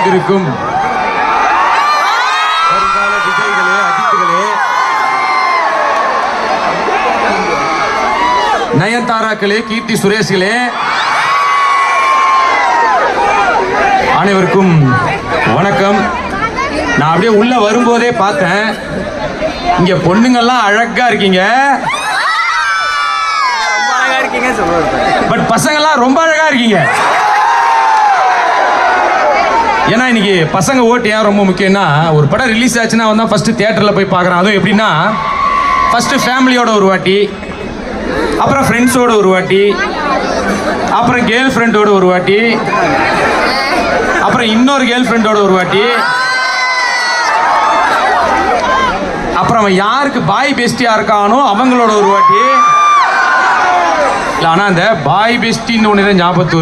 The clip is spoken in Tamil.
காத்திருக்கும் வருங்கால விஜய்களே, அஜித்துகளே, நயன்தாராக்களே, கீர்த்தி சுரேஷ்களே, அனைவருக்கும் வணக்கம். நான் அப்படியே உள்ள வரும்போதே பார்த்தேன், இங்க பொண்ணுங்கெல்லாம் அழகா இருக்கீங்க, பட் பசங்கெல்லாம் ரொம்ப அழகா இருக்கீங்க. ஏன்னா இன்னைக்கு பசங்க ஓட்டு ஏன் ரொம்ப முக்கியம்னா, ஒரு படம் ரிலீஸ் ஆச்சுன்னா அவன் தான் ஃபர்ஸ்ட் தியேட்டர்ல போய் பார்க்குறான். அதுவும் எப்படின்னா, ஃபர்ஸ்ட் ஃபேமிலியோட ஒரு வாட்டி, அப்புறம் ஃப்ரெண்ட்ஸோட ஒரு வாட்டி, அப்புறம் கேர்ள் ஃப்ரெண்டோட ஒரு வாட்டி, அப்புறம் இன்னொரு கேர்ள் ஃப்ரெண்டோட ஒரு வாட்டி, அப்புறம் அவன் யாருக்கு பாய் பெஸ்டியா இருக்கானோ அவங்களோட ஒரு வாட்டி. இல்லை, ஆனால் அந்த பாய் பெஸ்டின்னு ஒன்று தான் ஞாபகத்து